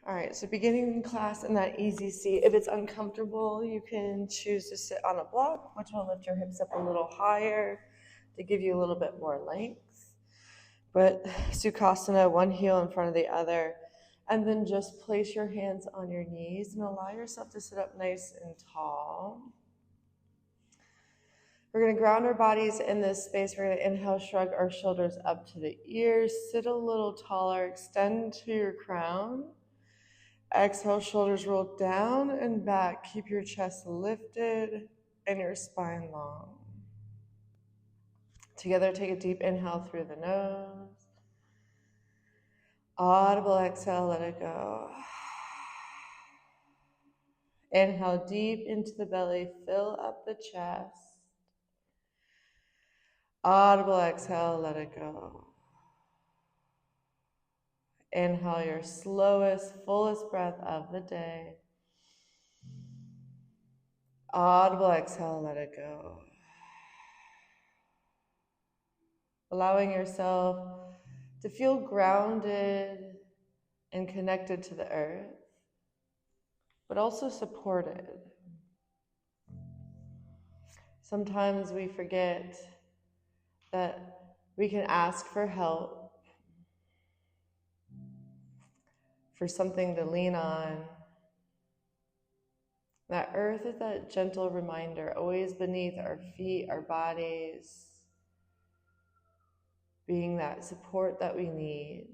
All right, so beginning class in that easy seat. If it's uncomfortable, you can choose to sit on a block, which will lift your hips up a little higher to give you a little bit more length. But Sukhasana, one heel in front of the other, and then just place your hands on your knees and allow yourself to sit up nice and tall. We're going to ground our bodies in this space. We're going to inhale, shrug our shoulders up to the ears, sit a little taller, extend to your crown. Exhale, shoulders roll down and back. Keep your chest lifted and your spine long. Together, take a deep inhale through the nose. Audible exhale, let it go. Inhale deep into the belly, fill up the chest. Audible exhale, let it go. Inhale your slowest, fullest breath of the day. Audible exhale, let it go. Allowing yourself to feel grounded and connected to the earth, but also supported. Sometimes we forget that we can ask for help, for something to lean on. That earth is that gentle reminder, always beneath our feet, our bodies, being that support that we need.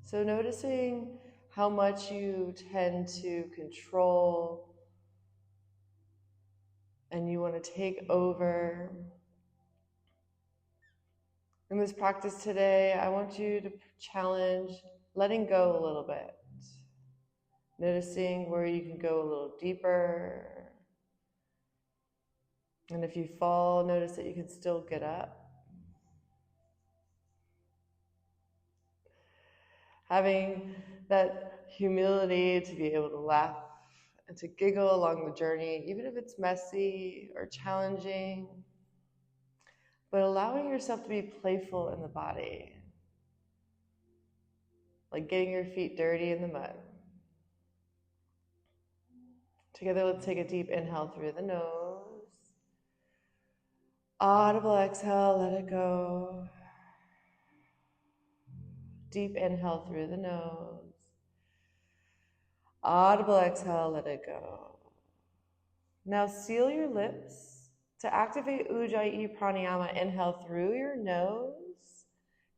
So noticing how much you tend to control and you want to take over. In this practice today, I want you to challenge letting go a little bit. Noticing where you can go a little deeper. And if you fall, notice that you can still get up. Having that humility to be able to laugh and to giggle along the journey, even if it's messy or challenging, but allowing yourself to be playful in the body, like getting your feet dirty in the mud. Together, let's take a deep inhale through the nose. Audible exhale, let it go. Deep inhale through the nose. Audible exhale, let it go. Now seal your lips. To activate Ujjayi Pranayama, inhale through your nose.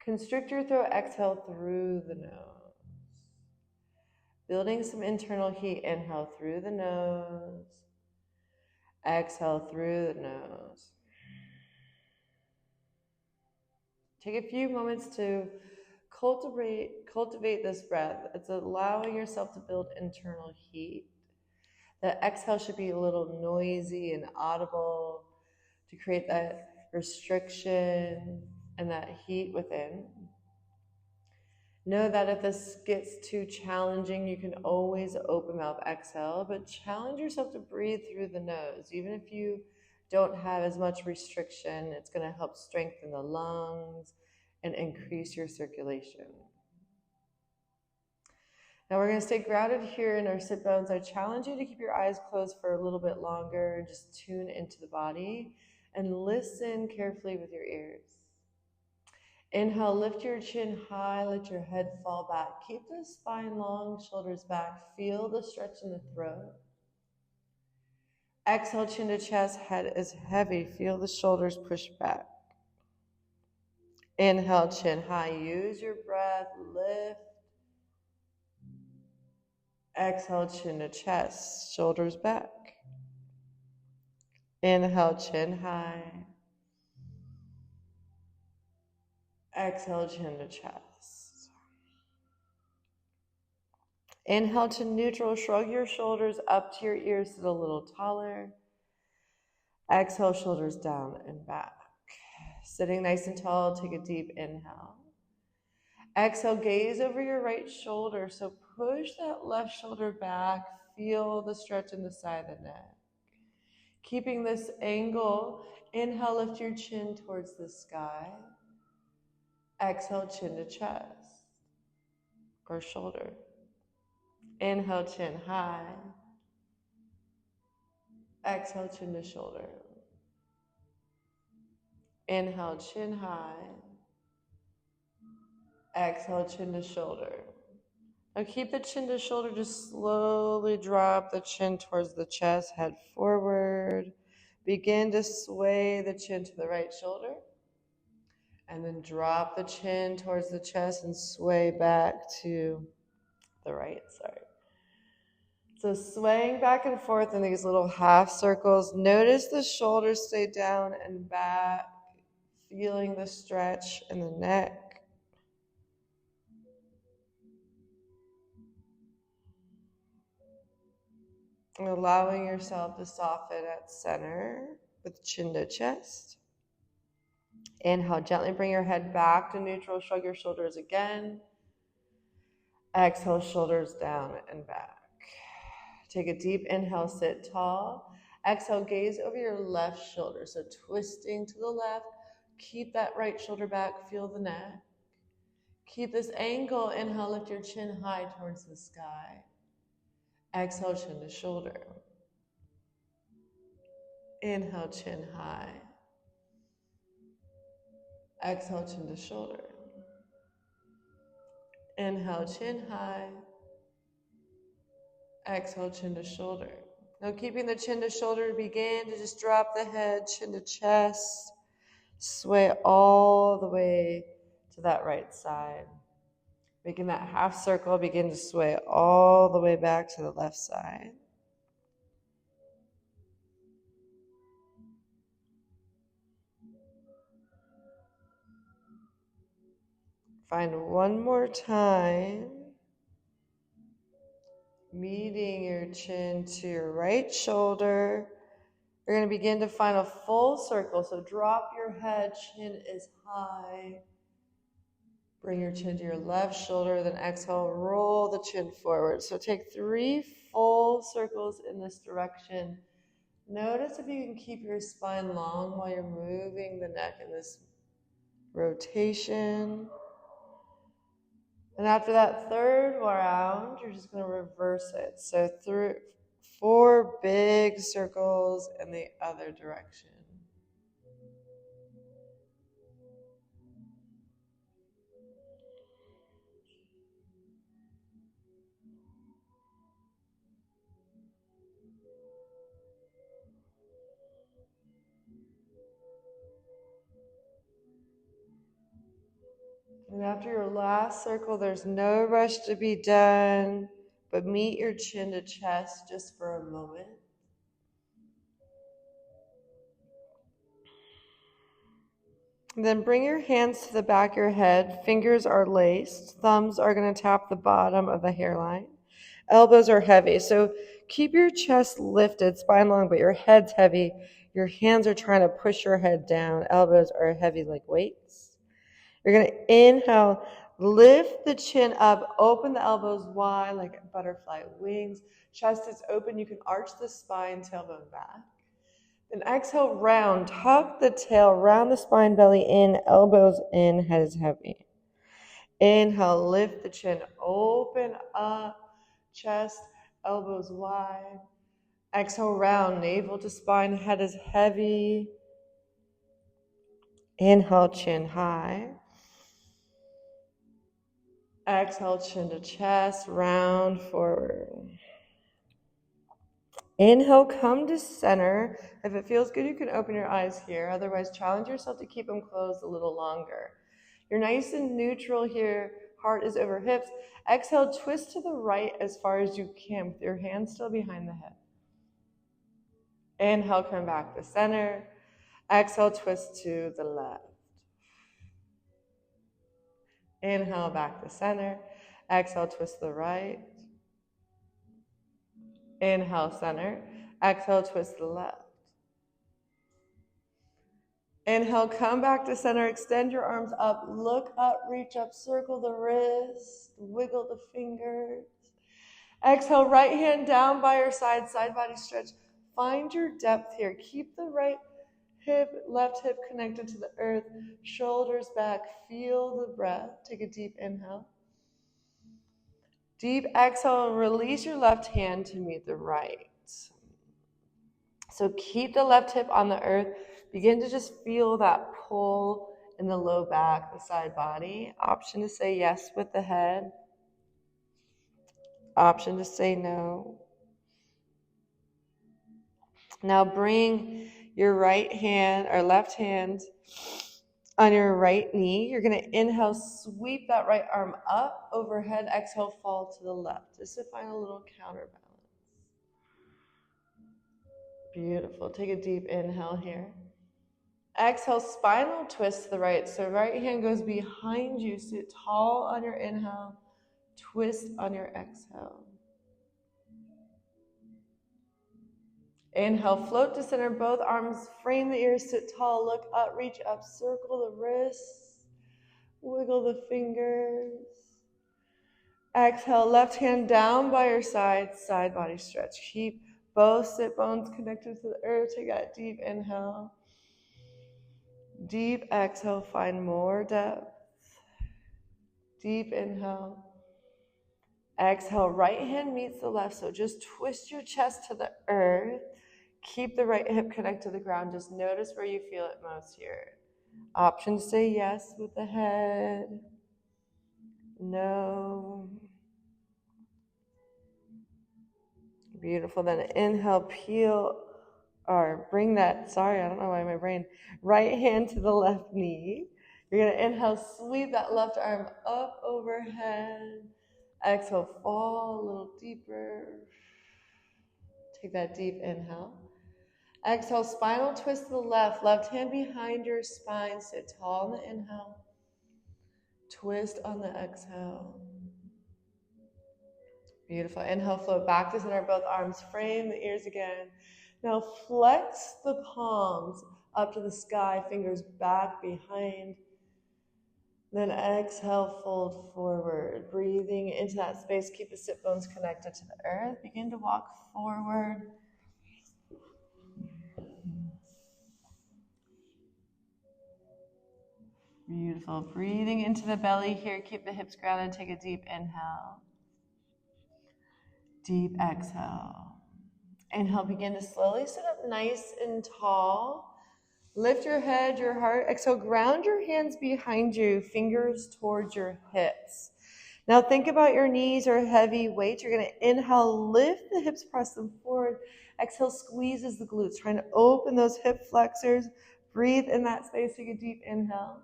Constrict your throat, exhale through the nose. Building some internal heat, inhale through the nose. Exhale through the nose. Take a few moments to cultivate this breath. It's allowing yourself to build internal heat. The exhale should be a little noisy and audible to create that restriction and that heat within. Know that if this gets too challenging, you can always open mouth exhale, but challenge yourself to breathe through the nose. Even if you don't have as much restriction, it's going to help strengthen the lungs and increase your circulation. Now we're going to stay grounded here in our sit bones. I challenge you to keep your eyes closed for a little bit longer and just tune into the body and listen carefully with your ears. Inhale, lift your chin high, let your head fall back. Keep the spine long, shoulders back. Feel the stretch in the throat. Exhale, chin to chest, head is heavy. Feel the shoulders push back. Inhale, chin high. Use your breath, lift. Exhale, chin to chest, shoulders back. Inhale, chin high. Exhale, chin to chest. Inhale to neutral, shrug your shoulders up to your ears, sit a little taller. Exhale, shoulders down and back. Sitting nice and tall, take a deep inhale. Exhale, gaze over your right shoulder. So push that left shoulder back. Feel the stretch in the side of the neck. Keeping this angle, inhale, lift your chin towards the sky. Exhale, chin to chest. or shoulder. Inhale, chin high. Exhale, chin to shoulder. Inhale, chin high. Exhale, chin to shoulder. Now keep the chin to shoulder, just slowly drop the chin towards the chest, head forward. Begin to sway the chin to the right shoulder. And then drop the chin towards the chest and sway back to the right, So swaying back and forth in these little half circles. Notice the shoulders stay down and back, feeling the stretch in the neck. And allowing yourself to soften at center with chin to chest. Inhale, gently bring your head back to neutral. Shrug your shoulders again. Exhale, shoulders down and back. Take a deep inhale, sit tall. Exhale, gaze over your left shoulder. So twisting to the left. Keep that right shoulder back. Feel the neck. Keep this angle. Inhale, lift your chin high towards the sky. Exhale, chin to shoulder. Inhale, chin high. Exhale, chin to shoulder. Inhale, chin high. Exhale, chin to shoulder. Now keeping the chin to shoulder, begin to just drop the head, chin to chest. Sway all the way to that right side. Making that half circle, begin to sway all the way back to the left side. Find one more time. Meeting your chin to your right shoulder. You're going to begin to find a full circle. So drop your head, chin is high. Bring your chin to your left shoulder, then exhale, roll the chin forward. So take 3 full circles in this direction. Notice if you can keep your spine long while you're moving the neck in this rotation. And after that third round, you're just going to reverse it. So 4 big circles in the other direction. And after your last circle, there's no rush to be done, but meet your chin to chest just for a moment. And then bring your hands to the back of your head. Fingers are laced. Thumbs are going to tap the bottom of the hairline. Elbows are heavy. So keep your chest lifted, spine long, but your head's heavy. Your hands are trying to push your head down. Elbows are heavy like weights. You're going to inhale, lift the chin up, open the elbows wide like butterfly wings. Chest is open. You can arch the spine, tailbone back. Then exhale, round, tuck the tail, round the spine, belly in, elbows in, head is heavy. Inhale, lift the chin, open up, chest, elbows wide. Exhale, round, navel to spine, head is heavy. Inhale, chin high. Exhale, chin to chest, round forward. Inhale, come to center. If it feels good, you can open your eyes here. Otherwise, challenge yourself to keep them closed a little longer. You're nice and neutral here. Heart is over hips. Exhale, twist to the right as far as you can with your hands still behind the head. Inhale, come back to center. Exhale, twist to the left. Inhale, back to center. Exhale, twist to the right. Inhale, center. Exhale, twist to the left. Inhale, come back to center. Extend your arms up. Look up, reach up, circle the wrist, wiggle the fingers. Exhale, right hand down by your side, side body stretch. Find your depth here. Keep the right hip, left hip connected to the earth. Shoulders back. Feel the breath. Take a deep inhale. Deep exhale, release your left hand to meet the right. So keep the left hip on the earth. Begin to just feel that pull in the low back, the side body. Option to say yes with the head. Option to say no. Now bring your right hand or left hand on your right knee. You're going to inhale, sweep that right arm up overhead. Exhale, fall to the left, just to find a little counterbalance. Beautiful. Take a deep inhale here. Exhale, spinal twist to the right. So right hand goes behind you. Sit tall on your inhale. Twist on your exhale. Inhale, float to center. Both arms frame the ears. Sit tall. Look up, reach up. Circle the wrists. Wiggle the fingers. Exhale, left hand down by your side. Side body stretch. Keep both sit bones connected to the earth. Take that deep inhale. Deep exhale, find more depth. Deep inhale. Exhale, right hand meets the left, so just twist your chest to the earth. Keep the right hip connected to the ground. Just notice where you feel it most here. Option to say yes with the head. No. Beautiful. Then inhale, peel, or bring that, I don't know why my brain, right hand to the left knee. You're going to inhale, sweep that left arm up overhead. Exhale, fall a little deeper. Take that deep inhale. Exhale, spinal twist to the left. Left hand behind your spine. Sit tall on the inhale. Twist on the exhale. Beautiful. Inhale, float back to center. Both arms frame the ears again. Now flex the palms up to the sky. Fingers back behind. Then exhale, fold forward. Breathing into that space. Keep the sit bones connected to the earth. Begin to walk forward. Beautiful. Breathing into the belly here. Keep the hips grounded. Take a deep inhale. Deep exhale. Inhale, begin to slowly sit up nice and tall. Lift your head, your heart. Exhale, ground your hands behind you, fingers towards your hips. Now think about your knees are heavy weights. You're going to inhale, lift the hips, press them forward. Exhale, squeezes the glutes, trying to open those hip flexors. Breathe in that space. Take a deep inhale.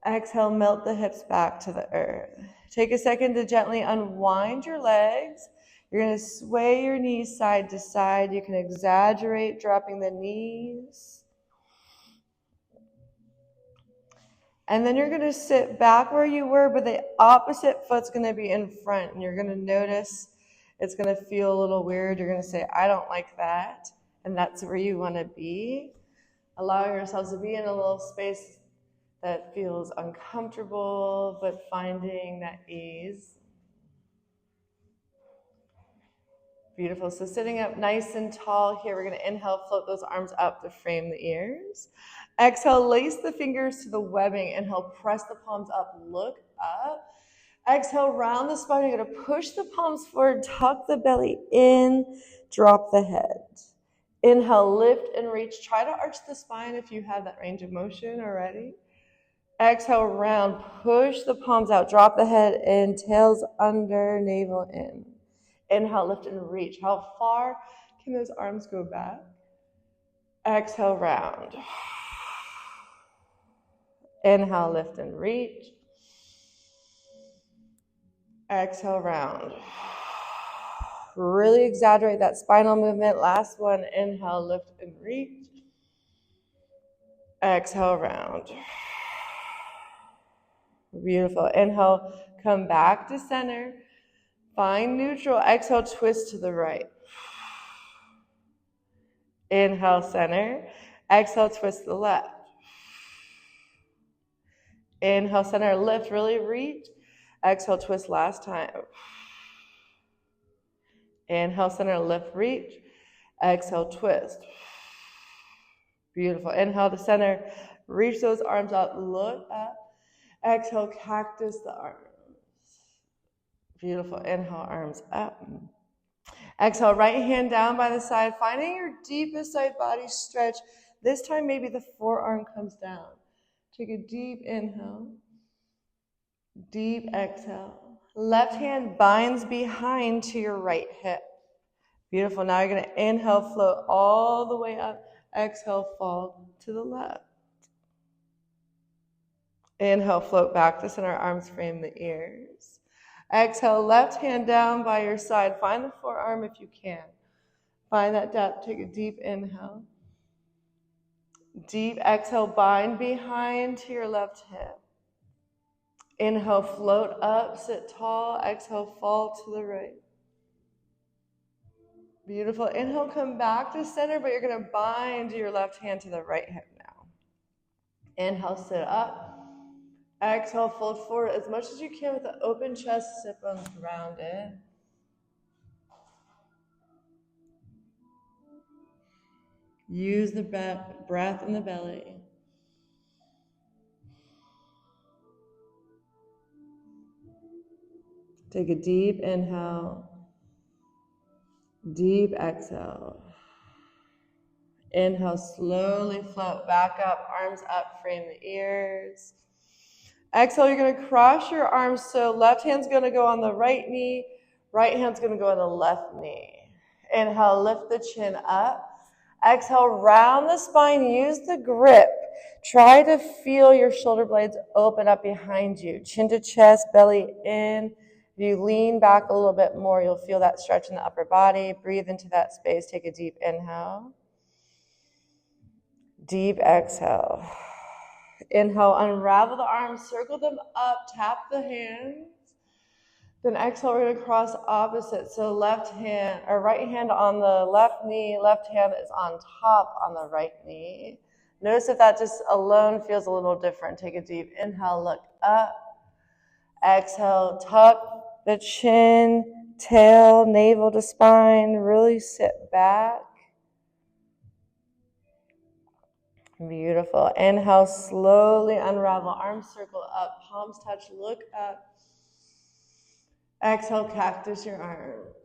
Exhale, melt the hips back to the earth. Take a second to gently unwind your legs. You're going to sway your knees side to side. You can exaggerate dropping the knees. And then you're going to sit back where you were, but the opposite foot's going to be in front. And you're going to notice it's going to feel a little weird. You're going to say, I don't like that. And that's where you want to be. Allow yourselves to be in a little space that feels uncomfortable, but finding that ease. Beautiful. So sitting up nice and tall here, we're going to inhale, float those arms up to frame the ears. Exhale, lace the fingers to the webbing. Inhale, press the palms up, look up. Exhale, round the spine. You're going to push the palms forward, tuck the belly in, drop the head. Inhale, lift and reach. Try to arch the spine if you have that range of motion already. Exhale, round, push the palms out, drop the head in, tails under, navel in. Inhale, lift and reach. How far can those arms go back? Exhale, round. Inhale, lift and reach. Exhale, round. Really exaggerate that spinal movement. Last one, inhale, lift and reach. Exhale, round. Beautiful. Inhale, come back to center. Find neutral. Exhale, twist to the right. Inhale, center. Exhale, twist to the left. Inhale, center, lift, really reach. Exhale, twist last time. Inhale, center, lift, reach. Exhale, twist. Beautiful. Inhale to center. Reach those arms up. Look up. Exhale, cactus the arms. Beautiful. Inhale, arms up. Exhale, right hand down by the side, finding your deepest side body stretch. This time, maybe the forearm comes down. Take a deep inhale, deep exhale. Left hand binds behind to your right hip. Beautiful. Now you're going to inhale, float all the way up. Exhale, fall to the left. Inhale, float back to center, arms frame the ears. Exhale, left hand down by your side. Find the forearm if you can. Find that depth. Take a deep inhale. Deep exhale, bind behind to your left hip. Inhale, float up, sit tall. Exhale, fall to the right. Beautiful. Inhale, come back to center, but you're going to bind your left hand to the right hip now. Inhale, sit up. Exhale, fold forward as much as you can with the open chest, sit bones grounded. Use the breath in the belly. Take a deep inhale, deep exhale. Inhale, slowly float back up, arms up, frame the ears. Exhale, you're going to cross your arms, so left hand's going to go on the right knee, right hand's going to go on the left knee. Inhale, lift the chin up. Exhale, round the spine, use the grip. Try to feel your shoulder blades open up behind you. Chin to chest, belly in. If you lean back a little bit more, you'll feel that stretch in the upper body. Breathe into that space. Take a deep inhale. Deep exhale. Inhale, unravel the arms, circle them up, tap the hands. Then exhale, we're going to cross opposite. So left hand or right hand on the left knee, left hand is on top on the right knee. Notice if that just alone feels a little different. Take a deep inhale, look up. Exhale, tuck the chin, tail, navel to spine. Really sit back. Beautiful. Inhale, slowly unravel. Arms circle up, palms touch, look up. Exhale, cactus your arms.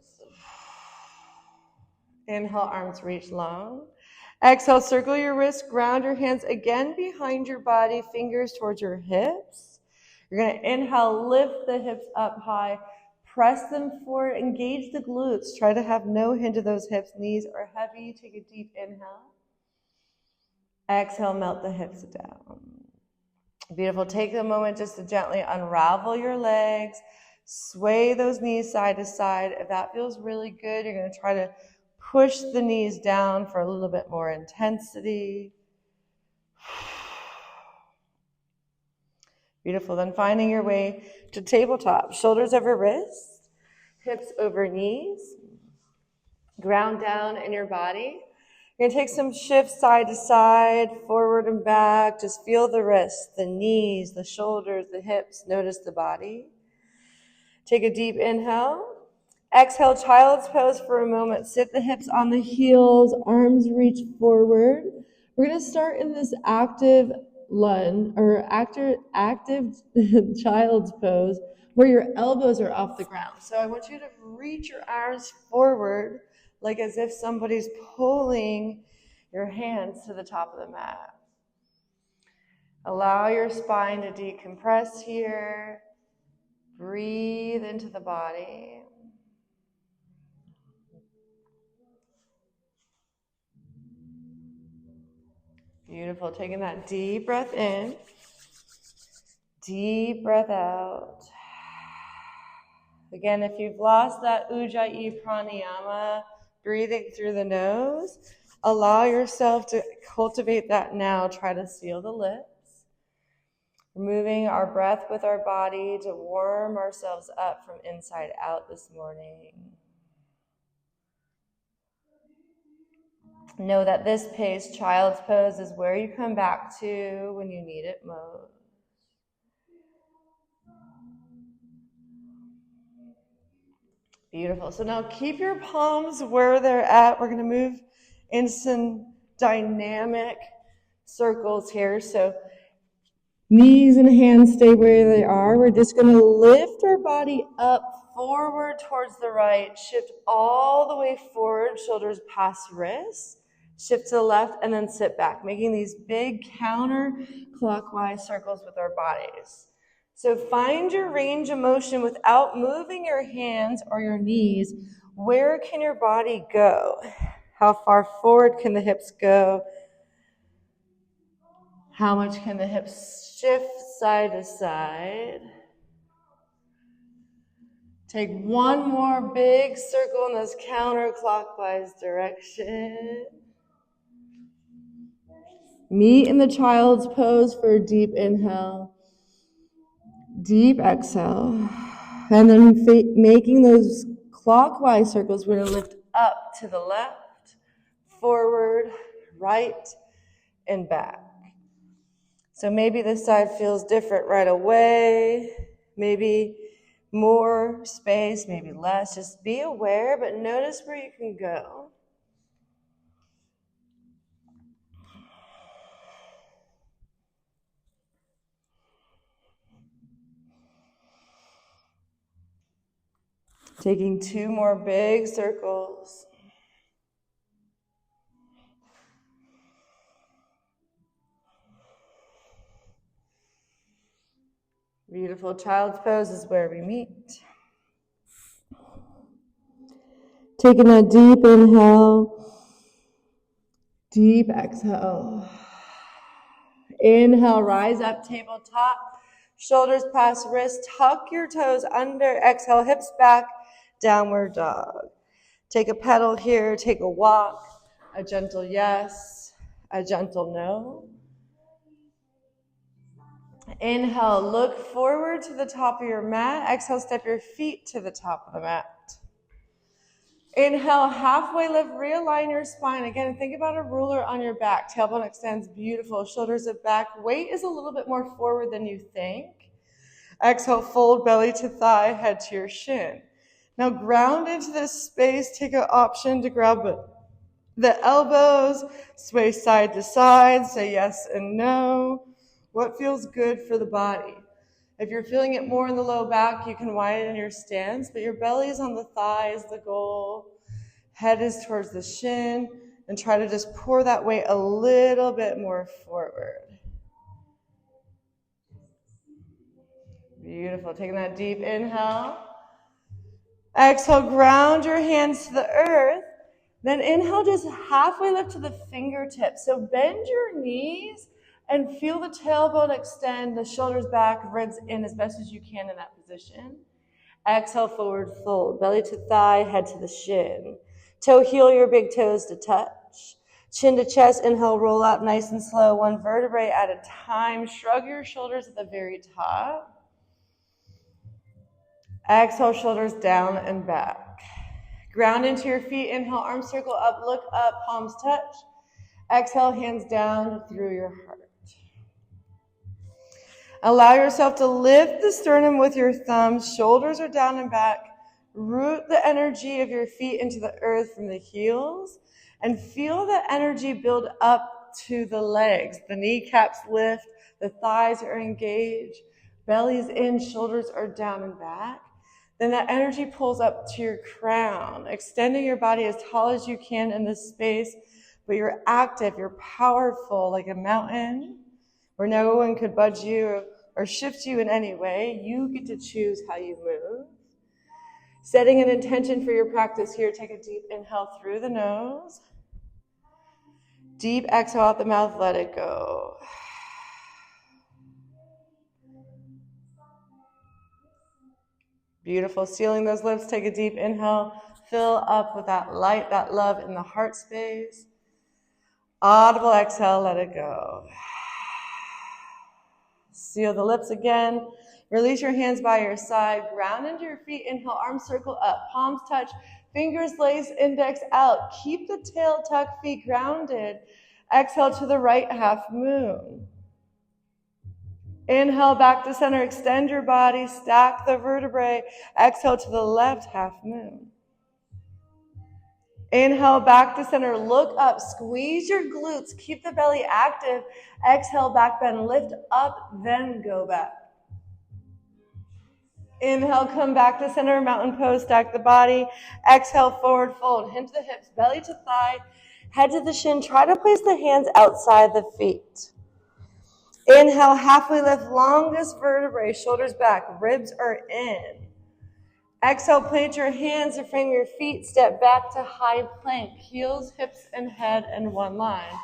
Inhale, arms reach long. Exhale, circle your wrists, ground your hands again behind your body, fingers towards your hips. You're going to inhale, lift the hips up high, press them forward, engage the glutes. Try to have no hinge of those hips. Knees are heavy. Take a deep inhale. Exhale, melt the hips down. Beautiful. Take a moment just to gently unravel your legs. Sway those knees side to side. If that feels really good, you're going to try to push the knees down for a little bit more intensity. Beautiful. Then finding your way to tabletop. Shoulders over wrists, hips over knees. Ground down in your body. You're going to take some shifts side to side, forward and back. Just feel the wrists, the knees, the shoulders, the hips. Notice the body. Take a deep inhale. Exhale, child's pose for a moment. Sit the hips on the heels, arms reach forward. We're going to start in this active lunge or active child's pose where your elbows are off the ground. So I want you to reach your arms forward like as if somebody's pulling your hands to the top of the mat. Allow your spine to decompress here. Breathe into the body. Beautiful. Taking that deep breath in. Deep breath out. Again, if you've lost that Ujjayi pranayama, breathing through the nose, allow yourself to cultivate that now. Try to seal the lips. Moving our breath with our body to warm ourselves up from inside out this morning. Know that this pace, child's pose, is where you come back to when you need it most. Beautiful. So now keep your palms where they're at. We're going to move in some dynamic circles here. So knees and hands stay where they are. We're just going to lift our body up forward towards the right. Shift all the way forward, shoulders past wrists. Shift to the left and then sit back, making these big counterclockwise circles with our bodies. So find your range of motion without moving your hands or your knees. Where can your body go? How far forward can the hips go? How much can the hips shift side to side? Take one more big circle in this counterclockwise direction. Meet in the child's pose for a deep inhale, deep exhale. And then making those clockwise circles, we're going to lift up to the left, forward, right, and back. So maybe this side feels different right away, maybe more space, maybe less. Just be aware, but notice where you can go. Taking two more big circles. Beautiful. Child's pose is where we meet. Taking a deep inhale, deep exhale. Inhale, rise up, tabletop. Shoulders past wrists. Tuck your toes under. Exhale, hips back, downward dog. Take a pedal here, take a walk, a gentle yes, a gentle no. Inhale, look forward to the top of your mat. Exhale, step your feet to the top of the mat. Inhale, halfway lift, realign your spine. Again, think about a ruler on your back. Tailbone extends, beautiful. Shoulders are back. Weight is a little bit more forward than you think. Exhale, fold belly to thigh, head to your shin. Now ground into this space. Take an option to grab the elbows, sway side to side, say yes and no. What feels good for the body? If you're feeling it more in the low back, you can widen your stance, but your belly is on the thigh is the goal. Head is towards the shin, and try to just pour that weight a little bit more forward. Beautiful. Taking that deep inhale. Exhale, ground your hands to the earth. Then inhale, just halfway lift to the fingertips. So bend your knees and feel the tailbone extend, the shoulders back, ribs in as best as you can in that position. Exhale, forward fold, belly to thigh, head to the shin. Toe heel your big toes to touch. Chin to chest, inhale, roll out nice and slow, one vertebrae at a time. Shrug your shoulders at the very top. Exhale, shoulders down and back. Ground into your feet, inhale, arms circle up, look up, palms touch. Exhale, hands down through your heart. Allow yourself to lift the sternum with your thumbs, shoulders are down and back. Root the energy of your feet into the earth from the heels and feel the energy build up to the legs. The kneecaps lift, the thighs are engaged, belly's in, shoulders are down and back. Then that energy pulls up to your crown, extending your body as tall as you can in this space, but you're active, you're powerful like a mountain where no one could budge you or shift you in any way. You get to choose how you move. Setting an intention for your practice here, take a deep inhale through the nose. Deep exhale out the mouth, let it go. Beautiful. Sealing those lips, take a deep inhale. Fill up with that light, that love in the heart space. Audible exhale, let it go. Seal the lips again. Release your hands by your side. Ground into your feet. Inhale, arms circle up. Palms touch. Fingers lace, index out. Keep the tail tucked, feet grounded. Exhale to the right, half moon. Inhale back to center. Extend your body. Stack the vertebrae. Exhale to the left, half moon. Inhale back to center. Look up. Squeeze your glutes. Keep the belly active. Exhale, back bend. Lift up, then go back. Inhale, come back to center, mountain pose, stack the body. Exhale, forward fold, hinge the hips, belly to thigh, head to the shin. Try to place the hands outside the feet. Inhale, halfway lift, longest vertebrae, shoulders back, ribs are in. Exhale, plant your hands to frame your feet, step back to high plank, heels, hips, and head in one line.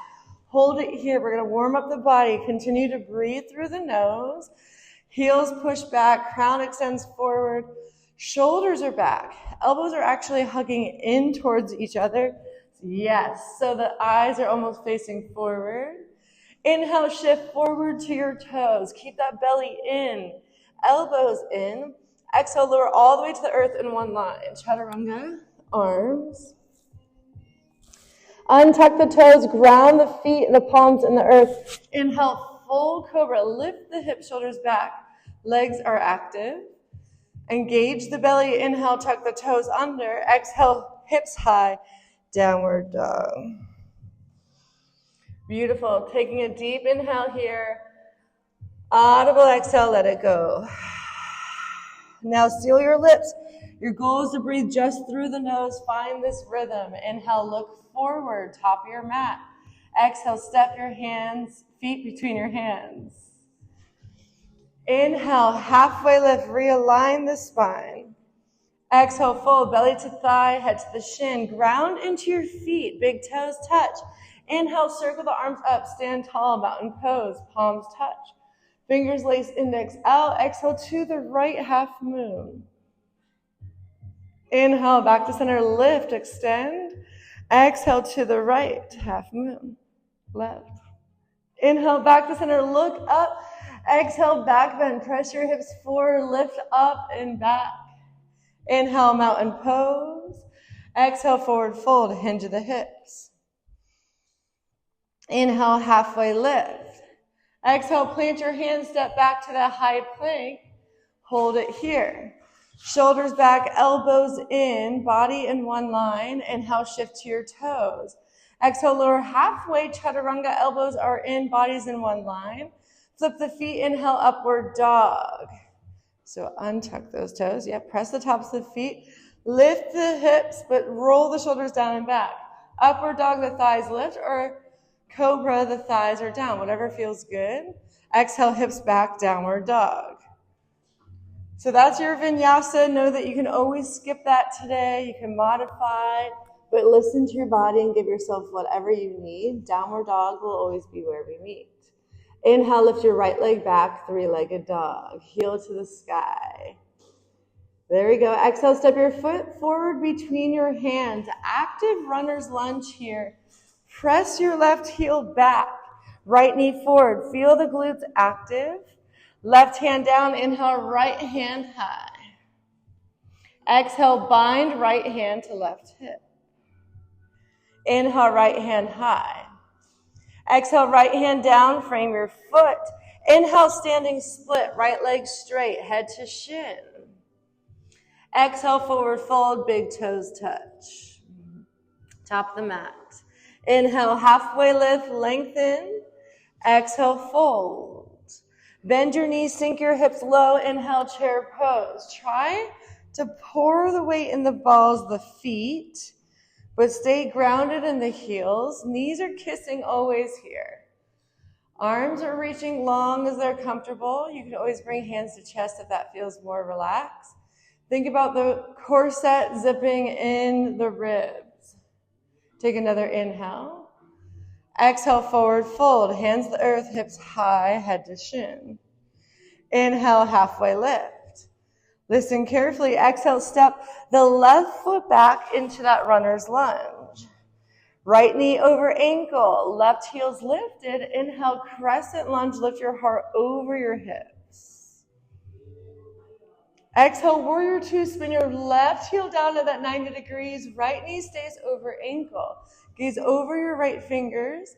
Hold it here. We're going to warm up the body. Continue to breathe through the nose. Heels push back, crown extends forward, shoulders are back. Elbows are actually hugging in towards each other. Yes, so the eyes are almost facing forward. Inhale, shift forward to your toes. Keep that belly in, elbows in. Exhale, lower all the way to the earth in one line. Chaturanga, arms. Untuck the toes, ground the feet and the palms in the earth. Inhale, full cobra. Lift the hips, shoulders back. Legs are active. Engage the belly. Inhale, tuck the toes under. Exhale, hips high. Downward dog. Beautiful. Taking a deep inhale here. Audible exhale, let it go. Now seal your lips. Your goal is to breathe just through the nose. Find this rhythm. Inhale, look forward, top of your mat. Exhale, step your hands, feet between your hands. Inhale, halfway lift, realign the spine. Exhale, fold, belly to thigh, head to the shin. Ground into your feet, big toes touch. Inhale, circle the arms up, stand tall, mountain pose, palms touch. Fingers lace index out, exhale to the right half moon. Inhale, back to center, lift, extend. Exhale to the right half moon, left. Inhale, back to center, look up. Exhale, back bend, press your hips forward, lift up and back. Inhale, mountain pose. Exhale, forward fold, hinge the hips. Inhale, halfway lift. Exhale, plant your hands, step back to that high plank. Hold it here. Shoulders back, elbows in, body in one line. Inhale, shift to your toes. Exhale, lower halfway, chaturanga, elbows are in, bodies in one line. Flip the feet, inhale, upward dog. So untuck those toes. Yeah, press the tops of the feet. Lift the hips, but roll the shoulders down and back. Upward dog, the thighs lift, or cobra, the thighs are down, whatever feels good. Exhale, hips back, downward dog. So that's your vinyasa. Know that you can always skip that today. You can modify, but listen to your body and give yourself whatever you need. Downward dog will always be where we meet. Inhale, lift your right leg back, three-legged dog. Heel to the sky. There we go. Exhale, step your foot forward between your hands. Active runner's lunge here. Press your left heel back. Right knee forward. Feel the glutes active. Left hand down. Inhale, right hand high. Exhale, bind right hand to left hip. Inhale, right hand high. Exhale, right hand down, frame your foot. Inhale, standing split, right leg straight, head to shin. Exhale, forward fold, big toes touch. Top of the mat. Inhale, halfway lift, lengthen. Exhale, fold. Bend your knees, sink your hips low. Inhale, chair pose. Try to pour the weight in the balls of the feet, but stay grounded in the heels. Knees are kissing always here. Arms are reaching long as they're comfortable. You can always bring hands to chest if that feels more relaxed. Think about the corset zipping in the ribs. Take another inhale. Exhale, forward fold. Hands to the earth, hips high, head to shin. Inhale, halfway lift. Listen carefully. Exhale, step the left foot back into that runner's lunge. Right knee over ankle. Left heel's lifted. Inhale, crescent lunge. Lift your heart over your hips. Exhale, warrior two. Spin your left heel down to that 90 degrees. Right knee stays over ankle. Gaze over your right fingers.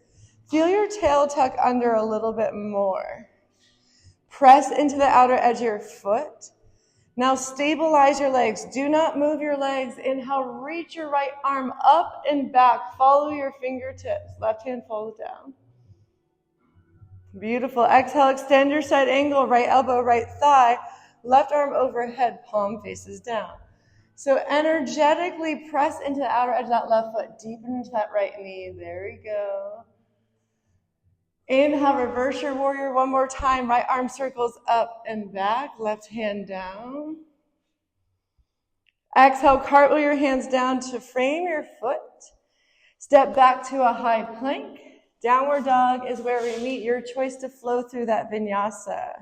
Feel your tail tuck under a little bit more. Press into the outer edge of your foot. Now stabilize your legs. Do not move your legs. Inhale, reach your right arm up and back. Follow your fingertips. Left hand follows down. Beautiful. Exhale, extend your side angle. Right elbow, right thigh. left arm overhead, palm faces down. So energetically press into the outer edge of that left foot, deepen into that right knee. There we go. Inhale, reverse your warrior one more time. Right arm circles up and back, left hand down. Exhale, cartwheel your hands down to frame your foot. Step back to a high plank. Downward dog is where we meet. Your choice to flow through that vinyasa.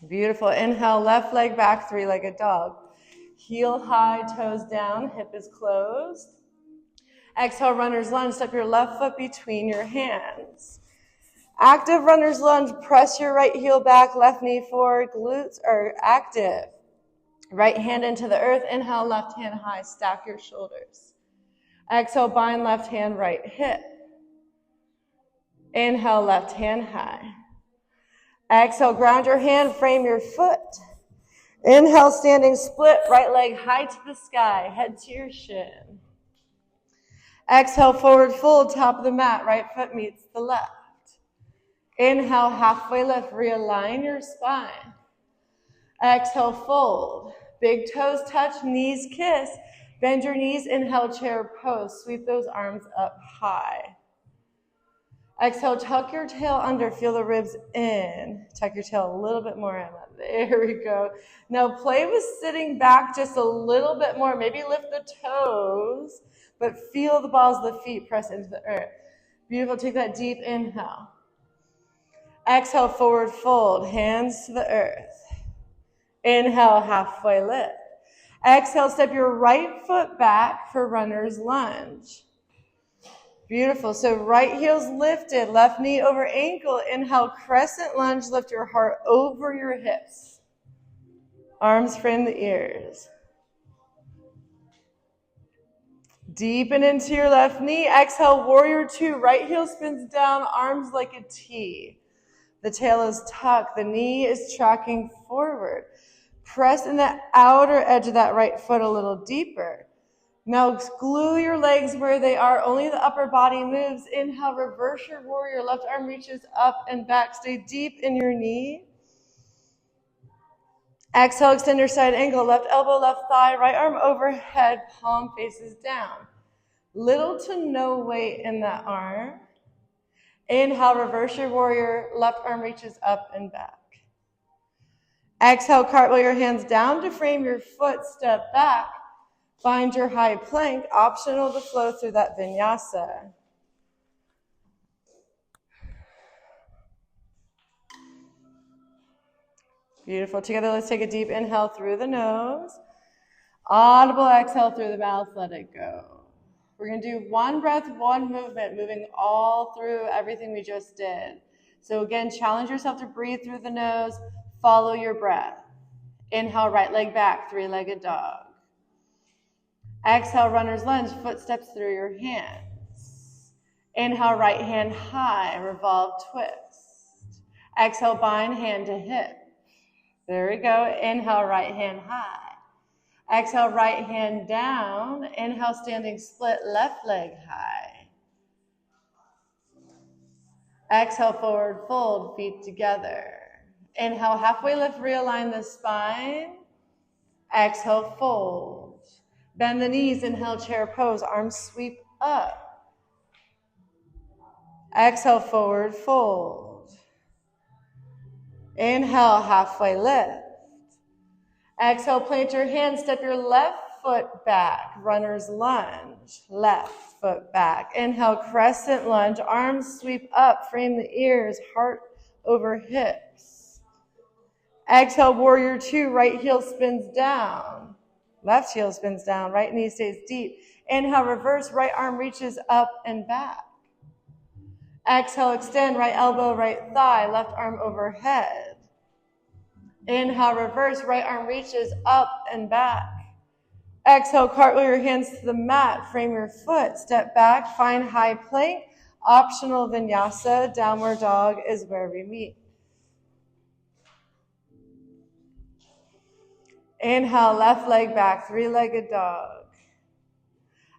Beautiful. Inhale, left leg back, three-legged dog. Heel high, toes down, hip is closed. Exhale, runner's lunge. Step your left foot between your hands. Active runner's lunge. Press your right heel back, left knee forward. Glutes are active. Right hand into the earth. Inhale, left hand high. Stack your shoulders. Exhale, bind left hand, right hip. Inhale, left hand high. Exhale, ground your hand, frame your foot. Inhale, standing split, right leg high to the sky, head to your shin. Exhale, forward fold, top of the mat, right foot meets the left. Inhale, halfway lift, realign your spine. Exhale, fold. Big toes touch, knees kiss. Bend your knees, inhale, chair pose. Sweep those arms up high. Exhale, tuck your tail under, feel the ribs in. Tuck your tail a little bit more, Emma. There we go. Now play with sitting back just a little bit more. Maybe lift the toes, but feel the balls of the feet press into the earth. Beautiful, take that deep inhale. Exhale, forward fold, hands to the earth. Inhale, halfway lift. Exhale, step your right foot back for runner's lunge. Beautiful. So right heel's lifted, left knee over ankle. Inhale, crescent lunge. Lift your heart over your hips. Arms frame the ears. Deepen into your left knee. Exhale, warrior two. Right heel spins down, arms like a T. The tail is tucked. The knee is tracking forward. Press in the outer edge of that right foot a little deeper. Now glue your legs where they are. Only the upper body moves. Inhale, reverse your warrior. Left arm reaches up and back. Stay deep in your knee. Exhale, extend your side angle. Left elbow, left thigh. Right arm overhead. Palm faces down. Little to no weight in that arm. Inhale, reverse your warrior. Left arm reaches up and back. Exhale, cartwheel your hands down to frame your foot. Step back. Find your high plank, optional to flow through that vinyasa. Beautiful. Together, let's take a deep inhale through the nose. Audible exhale through the mouth, let it go. We're going to do one breath, one movement, moving all through everything we just did. So again, challenge yourself to breathe through the nose, follow your breath. Inhale, right leg back, three-legged dog. Exhale, runner's lunge, footsteps through your hands. Inhale, right hand high, revolve twist. Exhale, bind hand to hip. There we go. Inhale, right hand high. Exhale, right hand down. Inhale, standing split, left leg high. Exhale, forward fold, feet together. Inhale, halfway lift, realign the spine. Exhale, fold. Bend the knees, inhale, chair pose, arms sweep up. Exhale, forward fold. Inhale, halfway lift. Exhale, plant your hands, step your left foot back, runner's lunge, left foot back. Inhale, crescent lunge, arms sweep up, frame the ears, heart over hips. Exhale, warrior two, right heel spins down. Left heel spins down, right knee stays deep. Inhale, reverse, right arm reaches up and back. Exhale, extend, right elbow, right thigh, left arm overhead. Inhale, reverse, right arm reaches up and back. Exhale, cartwheel your hands to the mat, frame your foot, step back, find high plank. Optional vinyasa, downward dog is where we meet. Inhale, left leg back, three-legged dog.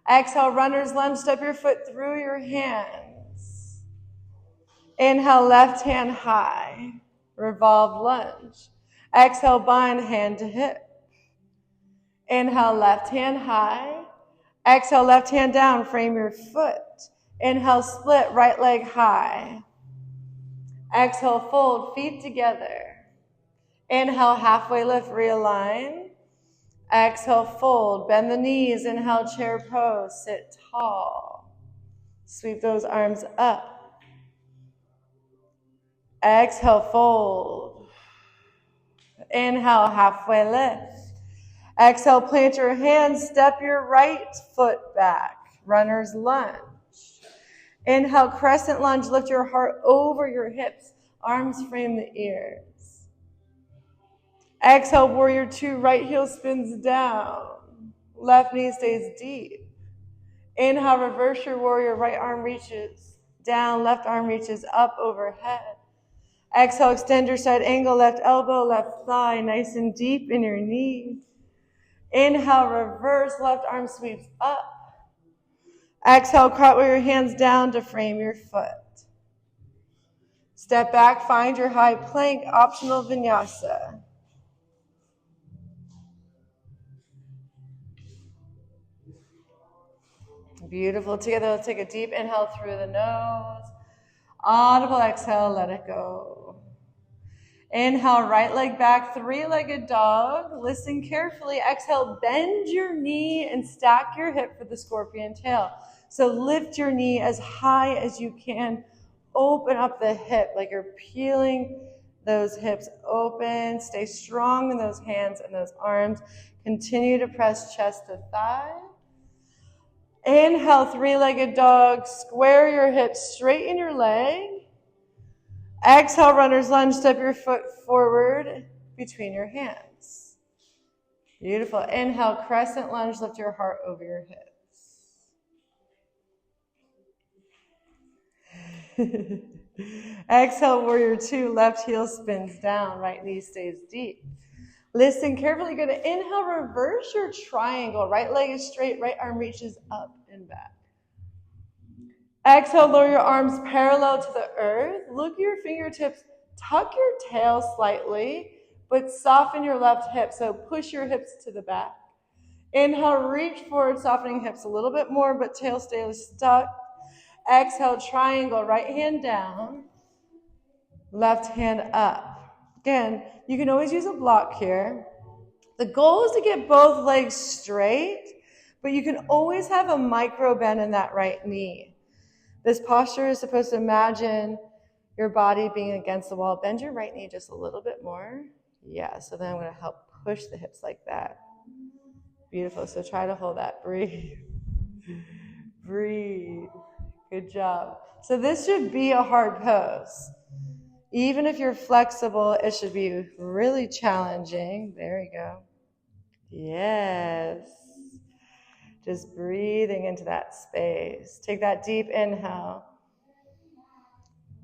Exhale, runner's lunge, step your foot through your hands. Inhale, left hand high, revolved lunge. Exhale, bind hand to hip. Inhale, left hand high. Exhale, left hand down, frame your foot. Inhale, split, right leg high. Exhale, fold, feet together. Inhale, halfway lift, realign. Exhale, fold, bend the knees. Inhale, chair pose, sit tall. Sweep those arms up. Exhale, fold. Inhale, halfway lift. Exhale, plant your hands, step your right foot back. Runner's lunge. Inhale, crescent lunge, lift your heart over your hips. Arms frame the ears. Exhale, warrior two, right heel spins down. Left knee stays deep. Inhale, reverse your warrior, right arm reaches down, left arm reaches up overhead. Exhale, extend your side angle, left elbow, left thigh, nice and deep in your knee. Inhale, reverse, left arm sweeps up. Exhale, cartwheel your hands down to frame your foot. Step back, find your high plank, optional vinyasa. Beautiful. Together, let's take a deep inhale through the nose. Audible exhale, let it go. Inhale, right leg back, three-legged dog. Listen carefully. Exhale, bend your knee and stack your hip for the scorpion tail. So lift your knee as high as you can. Open up the hip like you're peeling those hips open. Stay strong in those hands and those arms. Continue to press chest to thigh. Inhale, three-legged dog. Square your hips, straighten your leg. Exhale, runner's lunge, step your foot forward between your hands. Beautiful. Inhale, crescent lunge, lift your heart over your hips. Exhale, warrior two, left heel spins down, right knee stays deep. Listen carefully. You're going to inhale, reverse your triangle. Right leg is straight, right arm reaches up and back. Exhale, lower your arms parallel to the earth. Look at your fingertips. Tuck your tail slightly, but soften your left hip. So push your hips to the back. Inhale, reach forward, softening hips a little bit more, but tail stays stuck. Exhale, triangle, right hand down, left hand up. Again, you can always use a block here. The goal is to get both legs straight, but you can always have a micro bend in that right knee. This posture is supposed to imagine your body being against the wall. Bend your right knee just a little bit more. Yeah, so then I'm going to help push the hips like that. Beautiful. So try to hold that. Breathe. Breathe. Good job. So this should be a hard pose. Even if you're flexible, it should be really challenging. There you go. Yes. Just breathing into that space. Take that deep inhale.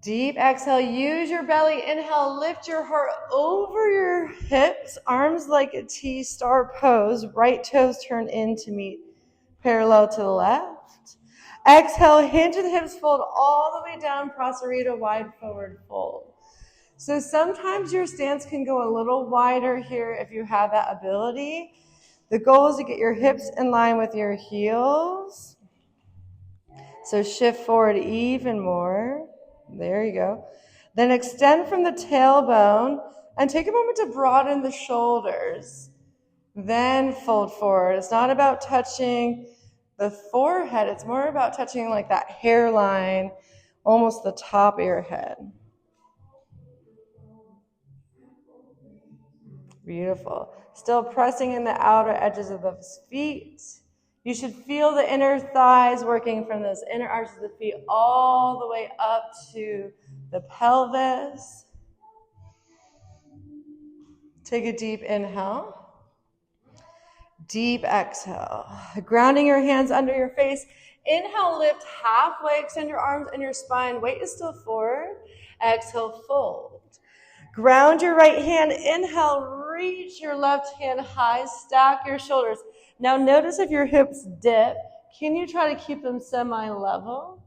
Deep exhale. Use your belly. Inhale. Lift your heart over your hips. Arms like a T-star pose. Right toes turn in to meet parallel to the left. Exhale. Hinge of the hips. Fold all the way down. Prasarita. Wide forward fold. So sometimes your stance can go a little wider here if you have that ability. The goal is to get your hips in line with your heels. So shift forward even more. There you go. Then extend from the tailbone and take a moment to broaden the shoulders. Then fold forward. It's not about touching the forehead. It's more about touching like that hairline, almost the top of your head. Beautiful. Still pressing in the outer edges of those feet. You should feel the inner thighs working from those inner arches of the feet all the way up to the pelvis. Take a deep inhale. Deep exhale. Grounding your hands under your face. Inhale, lift halfway. Extend your arms and your spine. Weight is still forward. Exhale, fold. Ground your right hand. Inhale, reach your left hand high. Stack your shoulders. Now notice if your hips dip, can you try to keep them semi-level?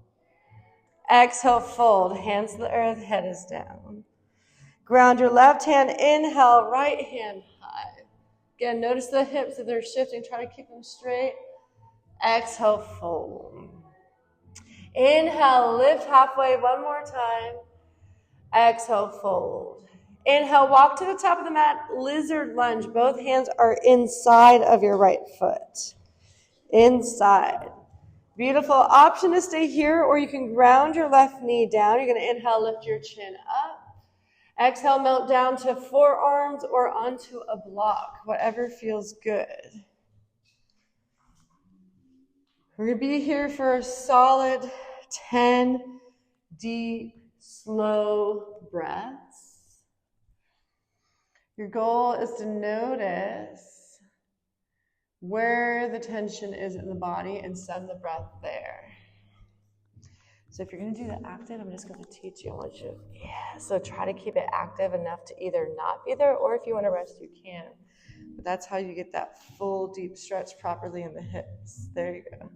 Exhale, fold. Hands to the earth, head is down. Ground your left hand, inhale, right hand high. Again, notice the hips if they're shifting, try to keep them straight. Exhale, fold. Inhale, lift halfway, one more time. Exhale, fold. Inhale, walk to the top of the mat, lizard lunge. Both hands are inside of your right foot. Inside. Beautiful. Option to stay here, or you can ground your left knee down. You're going to inhale, lift your chin up. Exhale, melt down to forearms or onto a block, whatever feels good. We're going to be here for a solid 10 deep, slow breaths. Your goal is to notice where the tension is in the body and send the breath there. So if you're going to do the active, I'm just going to teach you. I want you, so try to keep it active enough to either not be there, or if you want to rest, you can. But that's how you get that full deep stretch properly in the hips. There you go.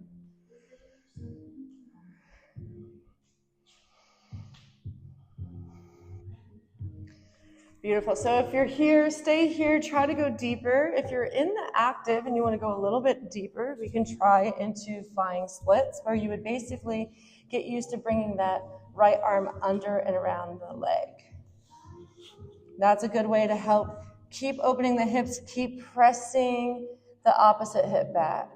Beautiful. So if you're here, stay here, try to go deeper. If you're in the active and you want to go a little bit deeper, we can try into flying splits, where you would basically get used to bringing that right arm under and around the leg. That's a good way to help keep opening the hips, keep pressing the opposite hip back.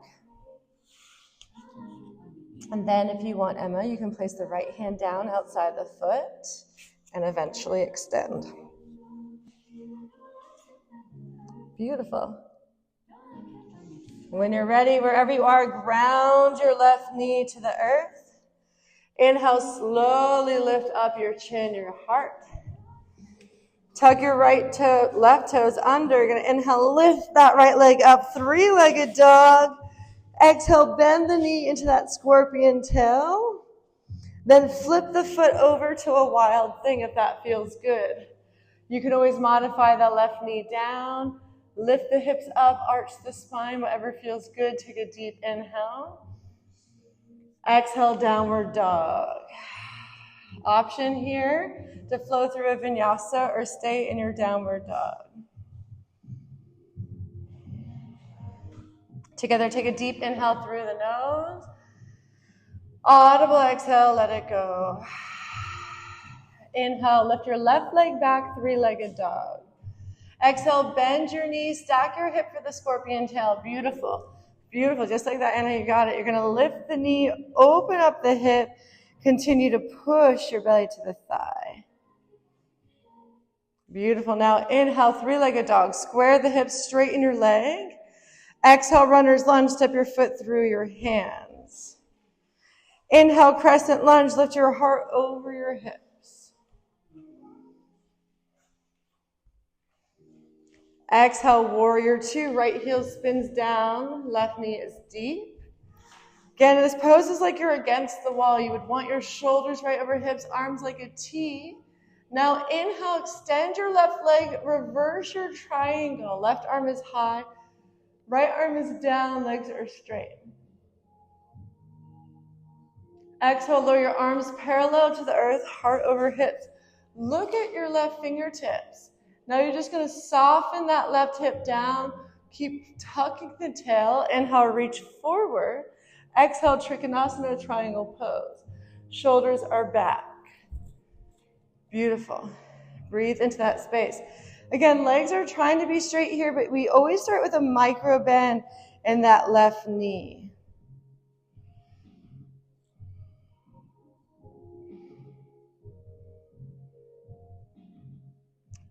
And then if you want, Emma, you can place the right hand down outside the foot and eventually extend. Beautiful. When you're ready, wherever you are, ground your left knee to the earth. Inhale, slowly lift up your chin, your heart. Tuck your left toes under. You're going to inhale, lift that right leg up, three-legged dog. Exhale, bend the knee into that scorpion tail. Then flip the foot over to a wild thing if that feels good. You can always modify the left knee down. Lift the hips up, arch the spine, whatever feels good. Take a deep inhale. Exhale, downward dog. Option here to flow through a vinyasa or stay in your downward dog. Together, take a deep inhale through the nose. Audible exhale, let it go. Inhale, lift your left leg back, three-legged dog. Exhale, bend your knees, stack your hip for the scorpion tail. Beautiful. Beautiful. Just like that, Anna, you got it. You're going to lift the knee, open up the hip, continue to push your belly to the thigh. Beautiful. Now inhale, three-legged dog. Square the hips, straighten your leg. Exhale, runner's lunge, step your foot through your hands. Inhale, crescent lunge, lift your heart over your hips. Exhale, warrior two, right heel spins down, left knee is deep. Again, this pose is like you're against the wall. You would want your shoulders right over hips, arms like a T. Now inhale, extend your left leg, reverse your triangle. Left arm is high, right arm is down, legs are straight. Exhale, lower your arms parallel to the earth, heart over hips. Look at your left fingertips. Now you're just going to soften that left hip down. Keep tucking the tail. Inhale, reach forward. Exhale, Trikonasana, triangle pose. Shoulders are back. Beautiful. Breathe into that space. Again, legs are trying to be straight here, but we always start with a micro bend in that left knee.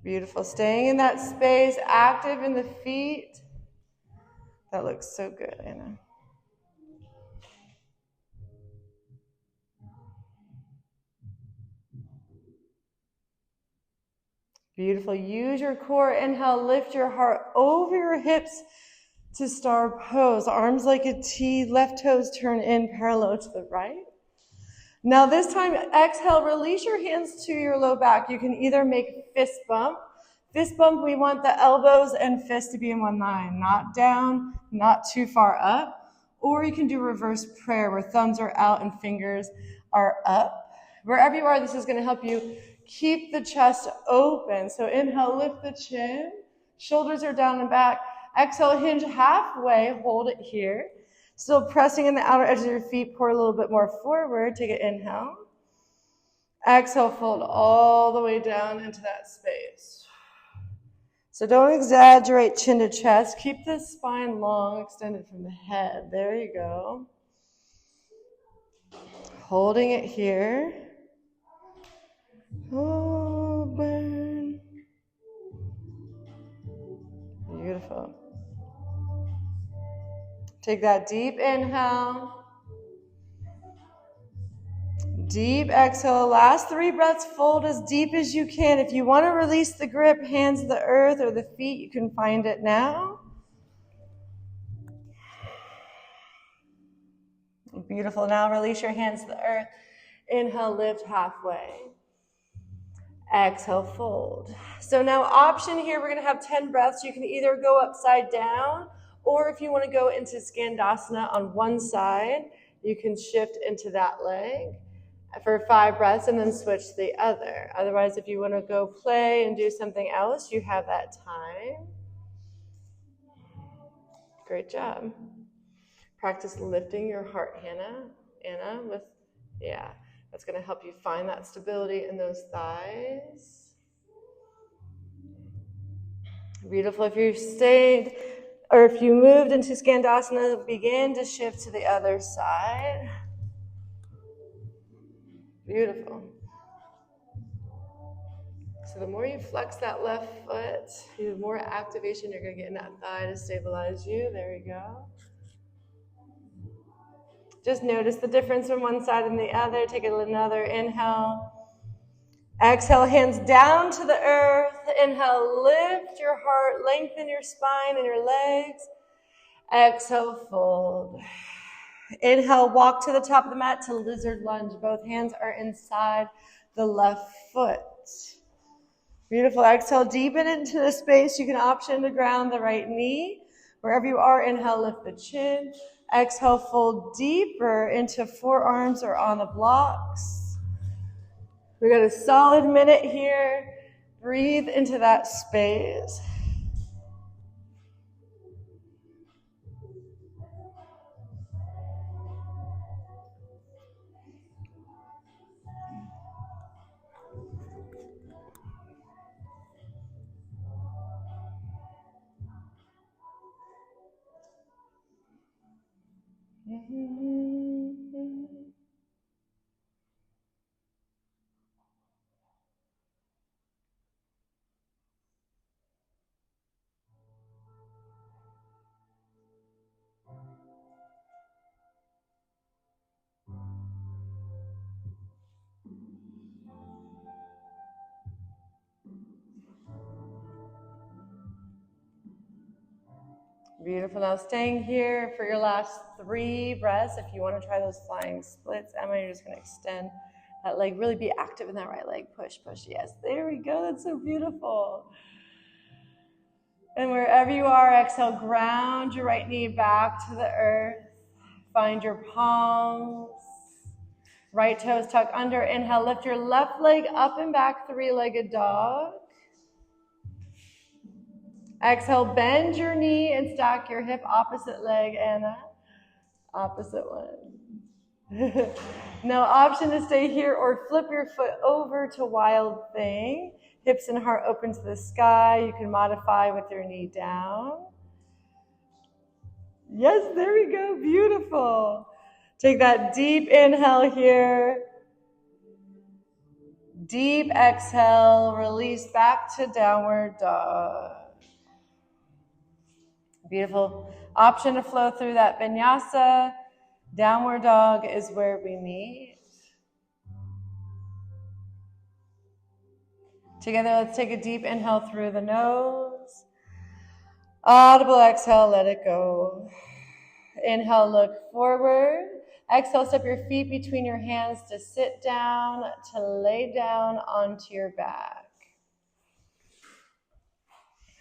Beautiful. Staying in that space, active in the feet. That looks so good, Anna. Beautiful. Use your core. Inhale, lift your heart over your hips to star pose. Arms like a T, left toes turn in parallel to the right. Now this time, exhale, release your hands to your low back. You can either make fist bump. Fist bump, we want the elbows and fists to be in one line, not down, not too far up. Or you can do reverse prayer where thumbs are out and fingers are up. Wherever you are, this is going to help you keep the chest open. So inhale, lift the chin. Shoulders are down and back. Exhale, hinge halfway. Hold it here. Still pressing in the outer edge of your feet. Pour a little bit more forward. Take an inhale. Exhale, fold all the way down into that space. So don't exaggerate chin to chest. Keep the spine long, extended from the head. There you go. Holding it here. Oh, burn. Beautiful. Take that deep inhale. Deep exhale. Last 3 breaths, fold as deep as you can. If you want to release the grip, hands to the earth or the feet, you can find it now. Beautiful. Now release your hands to the earth. Inhale, lift halfway. Exhale, fold. So now option here, we're going to have 10 breaths. You can either go upside down, or if you want to go into Skandasana on one side, you can shift into that leg for 5 breaths and then switch to the other. Otherwise, if you want to go play and do something else, you have that time. Great job. Practice lifting your heart, Anna, that's going to help you find that stability in those thighs. Beautiful. If you stayed, or if you moved into Skandasana, begin to shift to the other side. Beautiful. So the more you flex that left foot, the more activation you're going to get in that thigh to stabilize you. There you go. Just notice the difference from one side and the other. Take another inhale. Exhale, hands down to the earth. Inhale, lift your heart, lengthen your spine and your legs. Exhale, fold. Inhale, walk to the top of the mat to lizard lunge. Both hands are inside the left foot. Beautiful. Exhale, deepen into the space. You can option to ground the right knee. Wherever you are, inhale, lift the chin. Exhale, fold deeper into forearms or on the blocks. We got a solid minute here. Breathe into that space. Beautiful. Now staying here for your last 3 breaths. If you want to try those flying splits, Emma, you're just going to extend that leg. Really be active in that right leg. Push, push. Yes, there we go. That's so beautiful. And wherever you are, exhale, ground your right knee back to the earth. Find your palms. Right toes tuck under. Inhale, lift your left leg up and back, 3-legged dog. Exhale, bend your knee and stack your hip, opposite leg, Anna. Opposite one. Now, option to stay here or flip your foot over to Wild Thing. Hips and heart open to the sky. You can modify with your knee down. Yes, there we go. Beautiful. Take that deep inhale here. Deep exhale. Release back to downward dog. Beautiful. Option to flow through that vinyasa. Downward dog is where we meet. Together, let's take a deep inhale through the nose. Audible exhale, let it go. Inhale, look forward. Exhale, step your feet between your hands to sit down, to lay down onto your back.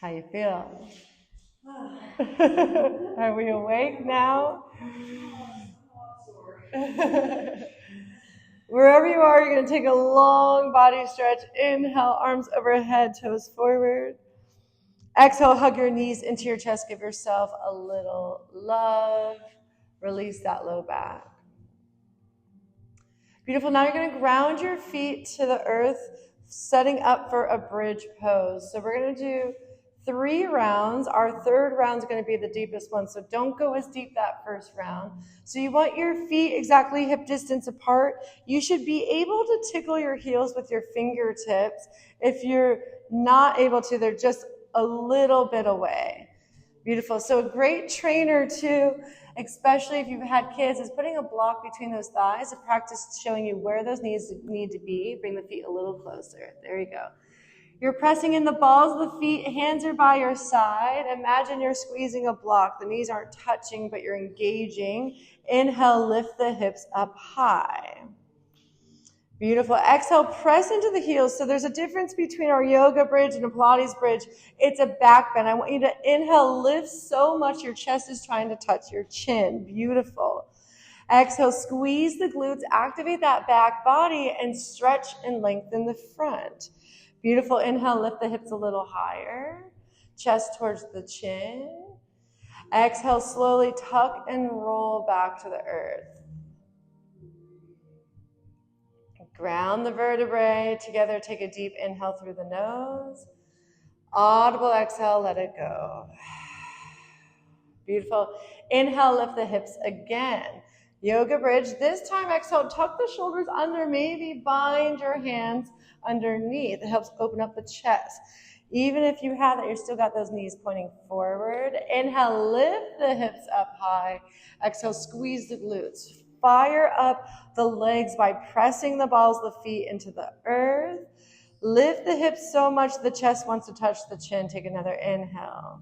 How you feel? Are we awake now? Wherever you are, you're going to take a long body stretch. Inhale, arms overhead, toes forward. Exhale, hug your knees into your chest. Give yourself a little love. Release that low back. Beautiful. Now you're going to ground your feet to the earth, setting up for a bridge pose. So we're going to do 3 rounds. Our third round is going to be the deepest one, so don't go as deep that first round. So you want your feet exactly hip distance apart. You should be able to tickle your heels with your fingertips. If you're not able to, they're just a little bit away. Beautiful. So a great trainer too, especially if you've had kids, is putting a block between those thighs to practice showing you where those knees need to be. Bring the feet a little closer. There you go. You're pressing in the balls of the feet, hands are by your side. Imagine you're squeezing a block. The knees aren't touching, but you're engaging. Inhale, lift the hips up high. Beautiful. Exhale, press into the heels. So there's a difference between our yoga bridge and a Pilates bridge. It's a back bend. I want you to inhale, lift so much your chest is trying to touch your chin. Beautiful. Exhale, squeeze the glutes, activate that back body, and stretch and lengthen the front. Beautiful. Inhale, lift the hips a little higher. Chest towards the chin. Exhale, slowly tuck and roll back to the earth. Ground the vertebrae. Together, take a deep inhale through the nose. Audible exhale, let it go. Beautiful. Inhale, lift the hips again. Yoga bridge. This time, exhale, tuck the shoulders under. Maybe bind your hands underneath. It helps open up the chest. Even if you have that, you've still got those knees pointing forward. Inhale, lift the hips up high. Exhale, squeeze the glutes. Fire up the legs by pressing the balls of the feet into the earth. Lift the hips so much the chest wants to touch the chin. Take another inhale.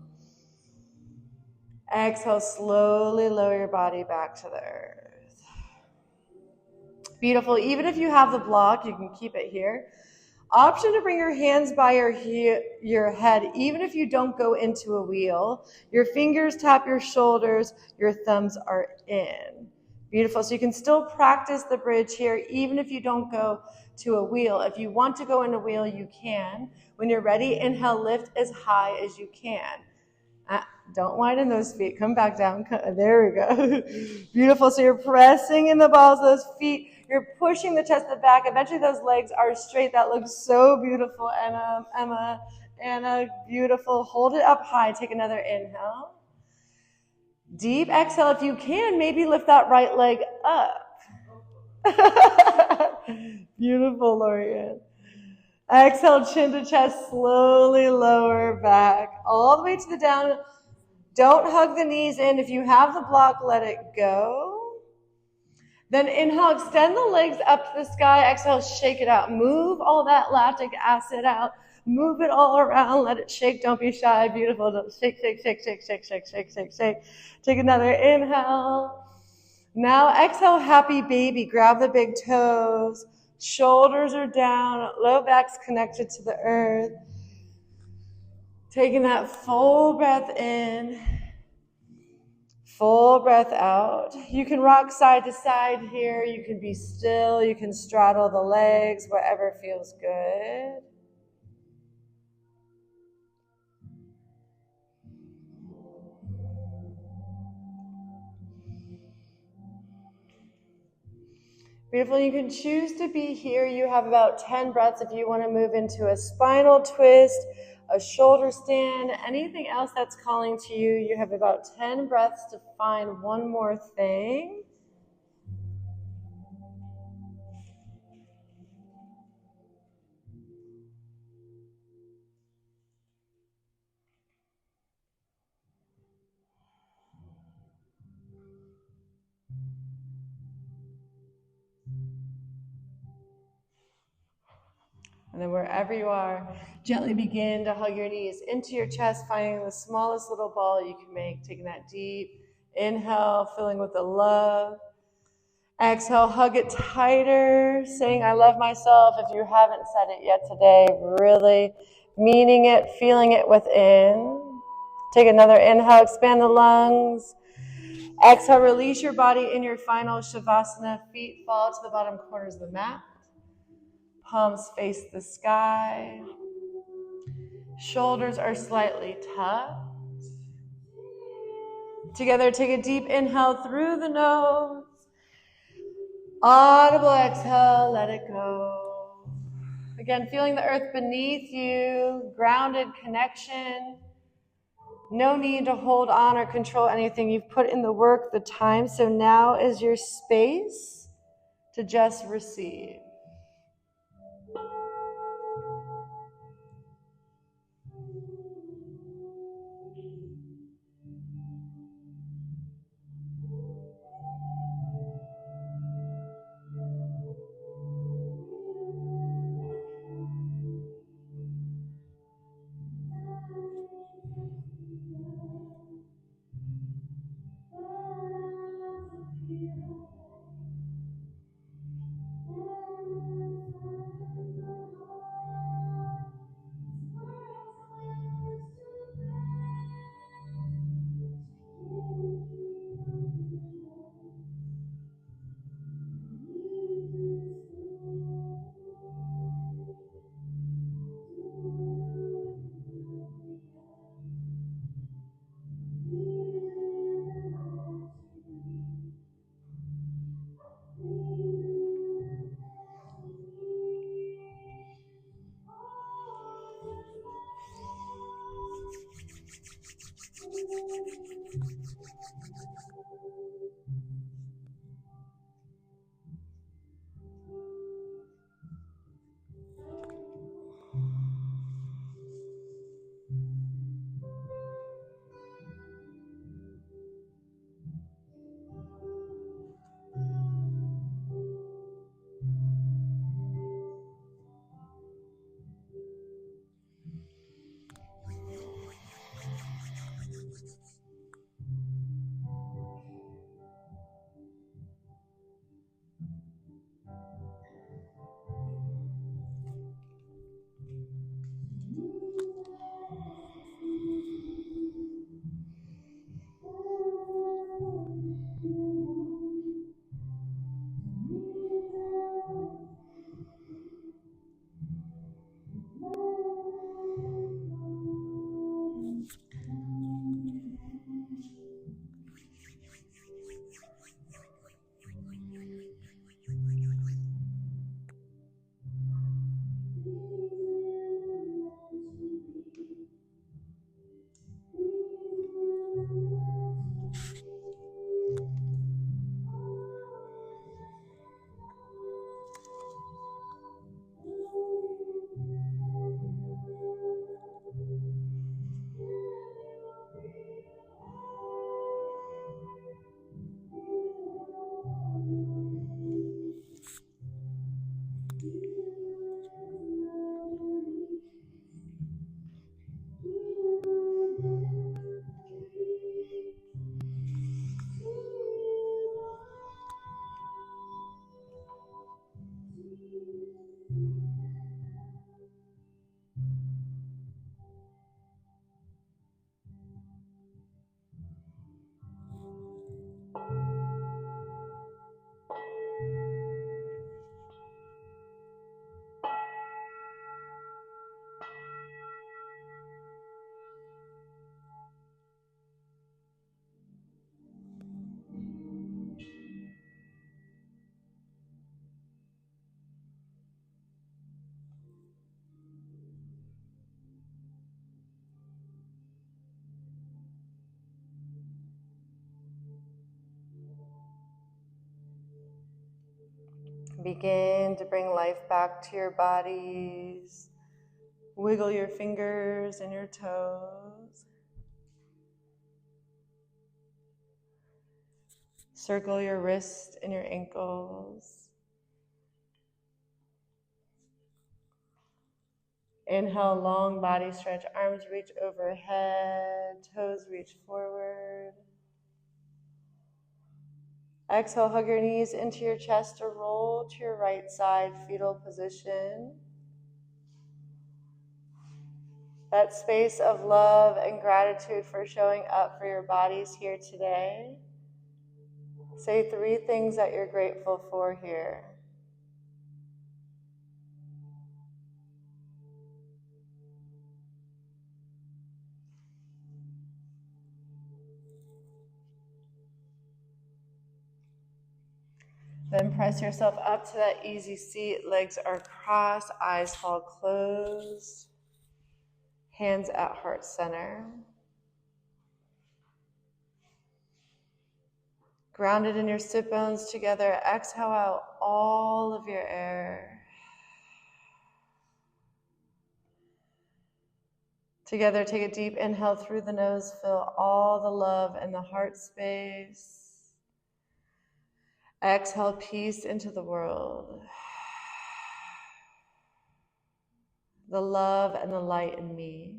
Exhale, slowly lower your body back to the earth. Beautiful. Even if you have the block, you can keep it here. Option to bring your hands by your head, even if you don't go into a wheel. Your fingers tap your shoulders, your thumbs are in. Beautiful. So you can still practice the bridge here, even if you don't go to a wheel. If you want to go in a wheel, you can. When you're ready, inhale, lift as high as you can. Don't widen those feet. Come back down. There we go. Beautiful. So you're pressing in the balls of those feet. You're pushing the chest to the back. Eventually those legs are straight. That looks so beautiful. Anna, beautiful. Hold it up high. Take another inhale. Deep exhale. If you can, maybe lift that right leg up. Beautiful, Lorian. Exhale, chin to chest, slowly lower back. All the way to the down. Don't hug the knees in. If you have the block, let it go. Then inhale, extend the legs up to the sky. Exhale, shake it out. Move all that lactic acid out. Move it all around. Let it shake. Don't be shy. Beautiful. Shake, shake, shake, shake, shake, shake, shake, shake, shake. Take another inhale. Now exhale, happy baby. Grab the big toes. Shoulders are down. Low back's connected to the earth. Taking that full breath in. Full breath out. You can rock side to side here. You can be still. You can straddle the legs, whatever feels good. Beautiful. You can choose to be here. You have about 10 breaths if you want to move into a spinal twist, a shoulder stand, anything else that's calling to you. You have about 10 breaths to find one more thing. And then wherever you are, gently begin to hug your knees into your chest, finding the smallest little ball you can make, taking that deep inhale, filling with the love. Exhale, hug it tighter, saying, I love myself. If you haven't said it yet today, really meaning it, feeling it within. Take another inhale, expand the lungs. Exhale, release your body in your final Shavasana. Feet fall to the bottom corners of the mat. Palms face the sky. Shoulders are slightly tucked. Together, take a deep inhale through the nose. Audible exhale, let it go. Again, feeling the earth beneath you, grounded connection. No need to hold on or control anything. You've put in the work, the time, so now is your space to just receive. Begin to bring life back to your bodies. Wiggle your fingers and your toes. Circle your wrists and your ankles. Inhale, long body stretch. Arms reach overhead. Toes reach forward. Exhale, hug your knees into your chest or roll to your right side, fetal position. That space of love and gratitude for showing up for your bodies here today. Say 3 things that you're grateful for here. Then press yourself up to that easy seat. Legs are crossed, eyes fall closed, hands at heart center. Grounded in your sit bones together, exhale out all of your air. Together, take a deep inhale through the nose, fill all the love in the heart space. Exhale peace into the world. The love and the light in me.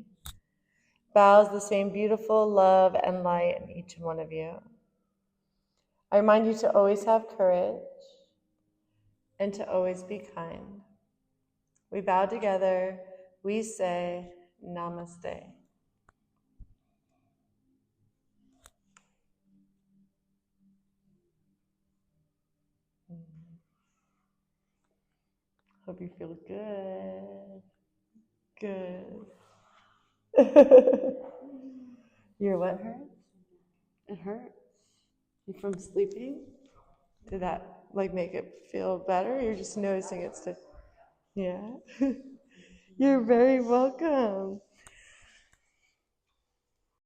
Bows the same beautiful love and light in each one of you. I remind you to always have courage and to always be kind. We bow together. We say namaste. Hope you feel good. Good. Your what hurts? It hurts. You from sleeping? Did that make it feel better? You're just noticing it's yeah. You're very welcome.